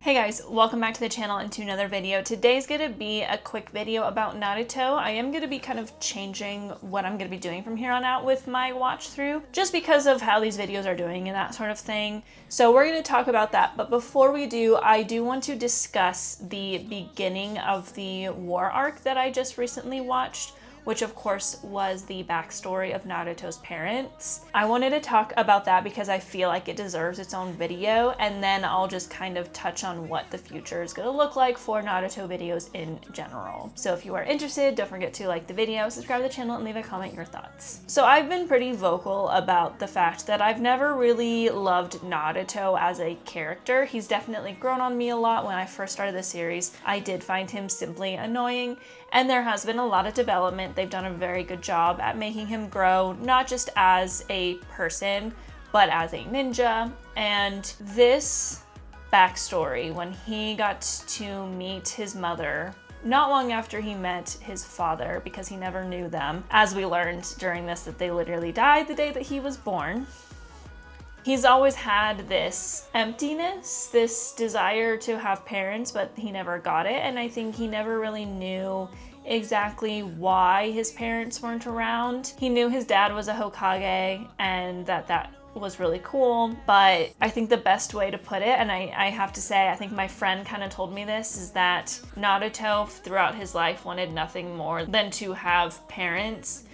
Hey guys, welcome back to the channel and to another video. Today's gonna be a quick video about Naruto. I am gonna be kind of changing what I'm gonna be doing from here on out with my watch through, just because of how these videos are doing and that sort of thing. So we're gonna talk about that, but before we do, I do want to discuss the beginning of the war arc that I just recently watched, which of course was the backstory of Naruto's parents. I wanted to talk about that because I feel like it deserves its own video, and then I'll just kind of touch on what the future is gonna look like for Naruto videos in general. So if you are interested, don't forget to like the video, subscribe to the channel, and leave a comment your thoughts. So I've been pretty vocal about the fact that I've never really loved Naruto as a character. He's definitely grown on me a lot. When I first started the series, I did find him simply annoying, and there has been a lot of development. They've done a very good job at making him grow, not just as a person, but as a ninja. And this backstory, when he got to meet his mother, not long after he met his father, because he never knew them, as we learned during this that they literally died the day that he was born. He's always had this emptiness, this desire to have parents, but he never got it. And I think he never really knew exactly why his parents weren't around. He knew his dad was a Hokage and that was really cool, but I think the best way to put it, and I have to say, I think my friend kind of told me this, is that Naruto throughout his life wanted nothing more than to have parents,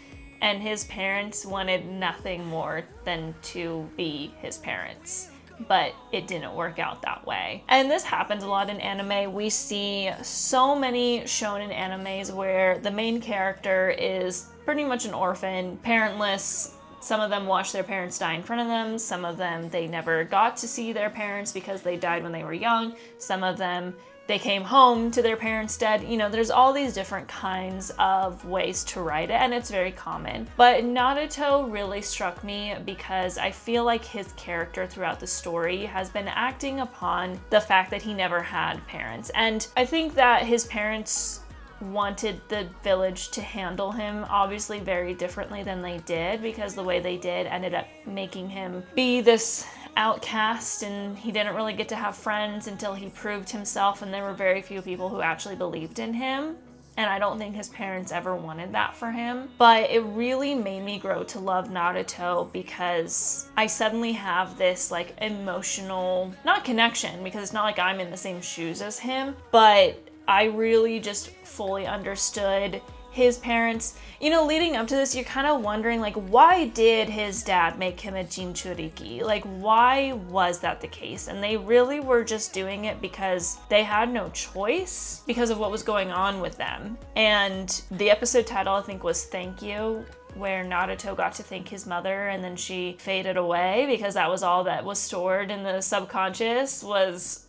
and his parents wanted nothing more than to be his parents. But it didn't work out that way. And this happens a lot in anime. We see so many shonen animes where the main character is pretty much an orphan, parentless. Some of them watch their parents die in front of them. Some of them, they never got to see their parents because they died when they were young. Some of them, they came home to their parents dead. You know, there's all these different kinds of ways to write it, and it's very common. But Naruto really struck me because I feel like his character throughout the story has been acting upon the fact that he never had parents. And I think that his parents wanted the village to handle him obviously very differently than they did, because the way they did ended up making him be this outcast, and he didn't really get to have friends until he proved himself, and there were very few people who actually believed in him. And I don't think his parents ever wanted that for him. But it really made me grow to love Naruto because I suddenly have this like emotional, not connection, because it's not like I'm in the same shoes as him, but I really just fully understood his parents. You know, leading up to this, you're kind of wondering, like, why did his dad make him a Jinchuriki? Like, why was that the case? And they really were just doing it because they had no choice because of what was going on with them. And the episode title, I think, was Thank You, where Naruto got to thank his mother and then she faded away because that was all that was stored in the subconscious was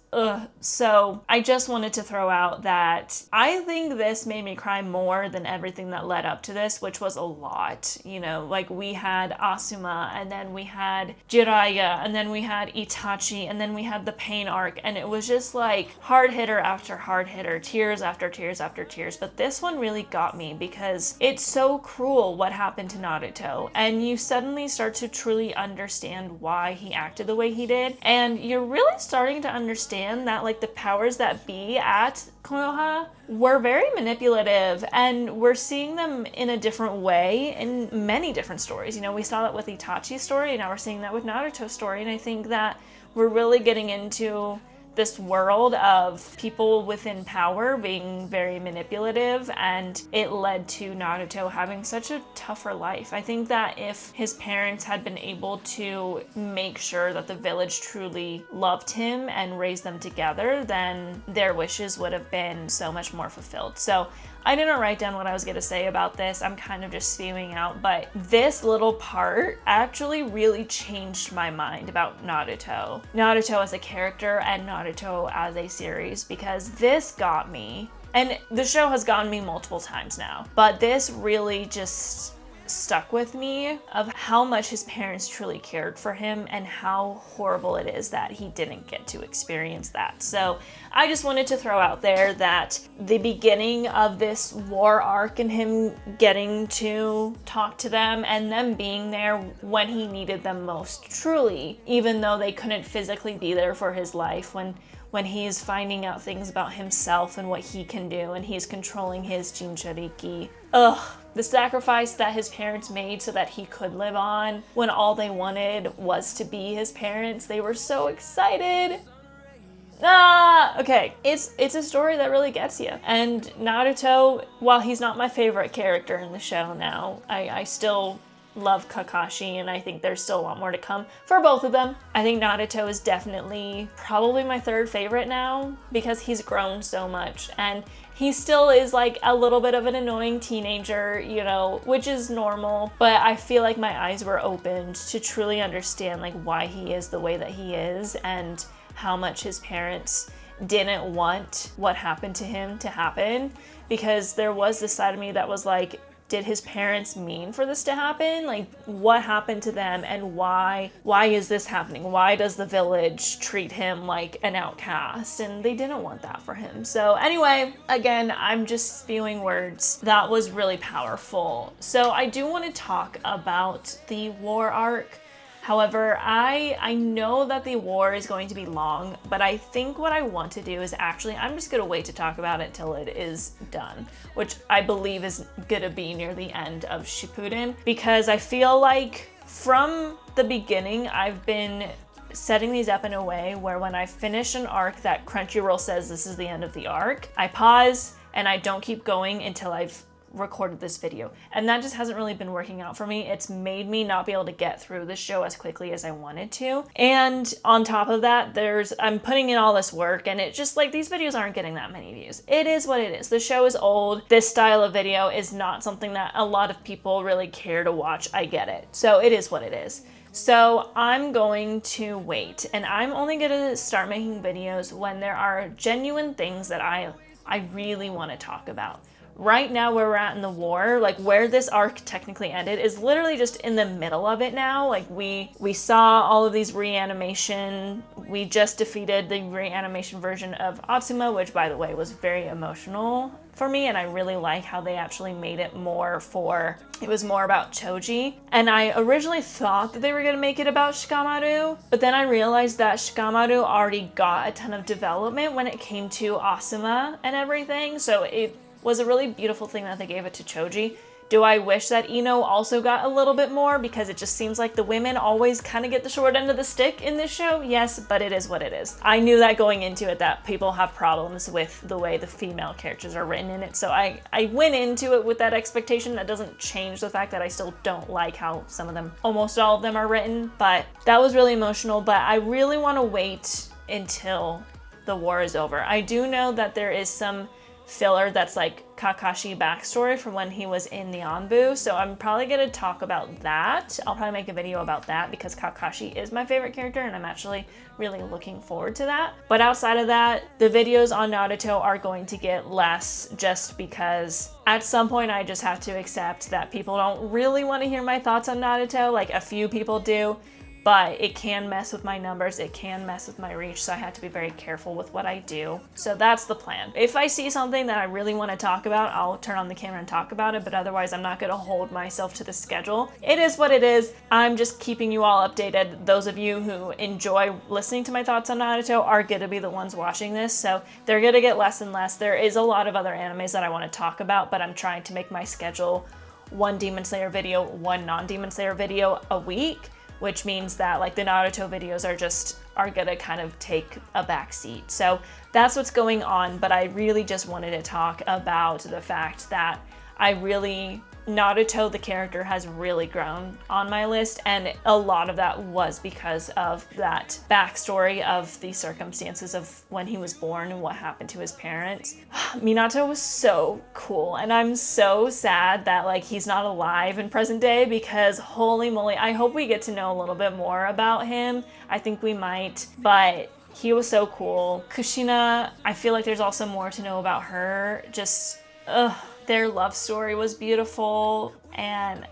So I just wanted to throw out that I think this made me cry more than everything that led up to this, which was a lot. You know, like we had Asuma, and then we had Jiraiya, and then we had Itachi, and then we had the pain arc, and it was just like hard hitter after hard hitter, tears after tears after tears. But this one really got me because it's so cruel what happened to Naruto, and you suddenly start to truly understand why he acted the way he did, and you're really starting to understand that like the powers that be at Konoha were very manipulative, and we're seeing them in a different way in many different stories. You know, we saw that with Itachi's story, and now we're seeing that with Naruto's story, and I think that we're really getting into this world of people within power being very manipulative, and it led to Naruto having such a tougher life. I think that if his parents had been able to make sure that the village truly loved him and raised them together, then their wishes would have been so much more fulfilled. So I didn't write down what I was going to say about this. I'm kind of just spewing out, but this little part actually really changed my mind about Naruto. Naruto as a character and Naruto as a series, because this got me, and the show has gotten me multiple times now, but this really just stuck with me of how much his parents truly cared for him and how horrible it is that he didn't get to experience that. So I just wanted to throw out there that the beginning of this war arc and him getting to talk to them and them being there when he needed them most truly, even though they couldn't physically be there for his life, when when he's finding out things about himself and what he can do, and he's controlling his Jinchuriki. Ugh, the sacrifice that his parents made so that he could live on when all they wanted was to be his parents. They were so excited. Okay, it's a story that really gets you. And Naruto, while he's not my favorite character in the show now, I still love Kakashi, and I think there's still a lot more to come for both of them. I think Naruto is definitely probably my third favorite now because he's grown so much, and he still is like a little bit of an annoying teenager, you know, which is normal, but I feel like my eyes were opened to truly understand like why he is the way that he is and how much his parents didn't want what happened to him to happen, because there was this side of me that was like, did his parents mean for this to happen? Like, what happened to them, and why is this happening? Why does the village treat him like an outcast? And they didn't want that for him. So anyway, again, I'm just spewing words. That was really powerful. So I do want to talk about the war arc. However, I know that the war is going to be long, but I think what I want to do is actually, I'm just gonna wait to talk about it till it is done, which I believe is gonna be near the end of Shippuden, because I feel like from the beginning, I've been setting these up in a way where when I finish an arc that Crunchyroll says this is the end of the arc, I pause and I don't keep going until I've recorded this video, and that just hasn't really been working out for me. It's made me not be able to get through the show as quickly as I wanted to, and on top of that, I'm putting in all this work, and it just like these videos aren't getting that many views. It is what it is. The show is old. This style of video is not something that a lot of people really care to watch. I get it. So it is what it is. So I'm going to wait, and I'm only gonna start making videos when there are genuine things that I really want to talk about. Right now, where we're at in the war, like where this arc technically ended is literally just in the middle of it now. Like we saw all of these reanimation. We just defeated the reanimation version of Atsuma, which by the way was very emotional for me, and I really like how they actually made it it was more about Choji. And I originally thought that they were gonna make it about Shikamaru, but then I realized that Shikamaru already got a ton of development when it came to Asuma and everything, so it was a really beautiful thing that they gave it to Choji. Do I wish that Ino also got a little bit more, because it just seems like the women always kind of get the short end of the stick in this show? Yes, but it is what it is. I knew that going into it that people have problems with the way the female characters are written in it, so I went into it with that expectation. That doesn't change the fact that I still don't like how some of them, almost all of them, are written, but that was really emotional. But I really want to wait until the war is over. I do know that there is some filler that's like Kakashi backstory from when he was in the Anbu, so I'm probably gonna talk about that. I'll probably make a video about that because Kakashi is my favorite character, and I'm actually really looking forward to that. But outside of that, the videos on Naruto are going to get less, just because at some point I just have to accept that people don't really want to hear my thoughts on Naruto. Like, a few people do, but it can mess with my numbers, it can mess with my reach, so I have to be very careful with what I do. So that's the plan. If I see something that I really want to talk about, I'll turn on the camera and talk about it, but otherwise I'm not gonna hold myself to the schedule. It is what it is. I'm just keeping you all updated. Those of you who enjoy listening to my thoughts on Naruto are gonna be the ones watching this, so they're gonna get less and less. There is a lot of other animes that I want to talk about, but I'm trying to make my schedule one Demon Slayer video, one non-Demon Slayer video a week, which means that like the Naruto videos are gonna kind of take a back seat. So that's what's going on, but I really just wanted to talk about the fact that Naruto, the character, has really grown on my list, and a lot of that was because of that backstory of the circumstances of when he was born and what happened to his parents. Minato was so cool, and I'm so sad that like he's not alive in present day, because holy moly, I hope we get to know a little bit more about him. I think we might, but he was so cool. Kushina, I feel like there's also more to know about her. Just, their love story was beautiful, and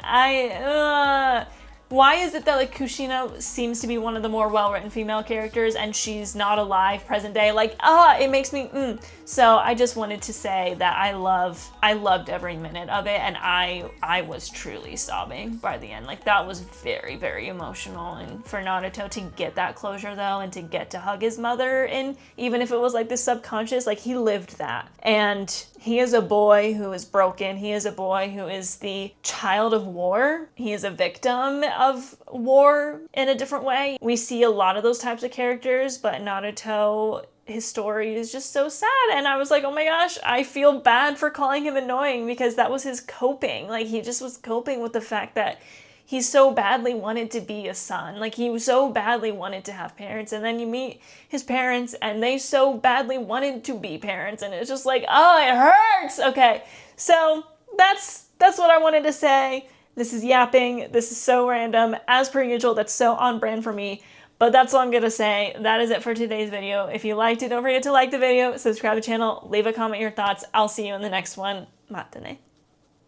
why is it that like Kushina seems to be one of the more well-written female characters and she's not alive present day? Like, it makes me So I just wanted to say that I loved every minute of it, and I was truly sobbing by the end. Like, that was very, very emotional. And for Naruto to get that closure though, and to get to hug his mother, and even if it was like this subconscious, like he lived that. And he is a boy who is broken. He is a boy who is the child of war. He is a victim of war in a different way. We see a lot of those types of characters, but Naruto, his story is just so sad. And I was like, oh my gosh, I feel bad for calling him annoying, because that was his coping. Like, he just was coping with the fact that he so badly wanted to be a son. Like, he so badly wanted to have parents, and then you meet his parents and they so badly wanted to be parents, and it's just like, oh, it hurts. Okay, so that's what I wanted to say. This is yapping. This is so random. As per usual, that's so on brand for me. But that's all I'm gonna say. That is it for today's video. If you liked it, don't forget to like the video, subscribe to the channel, leave a comment your thoughts. I'll see you in the next one. Matane.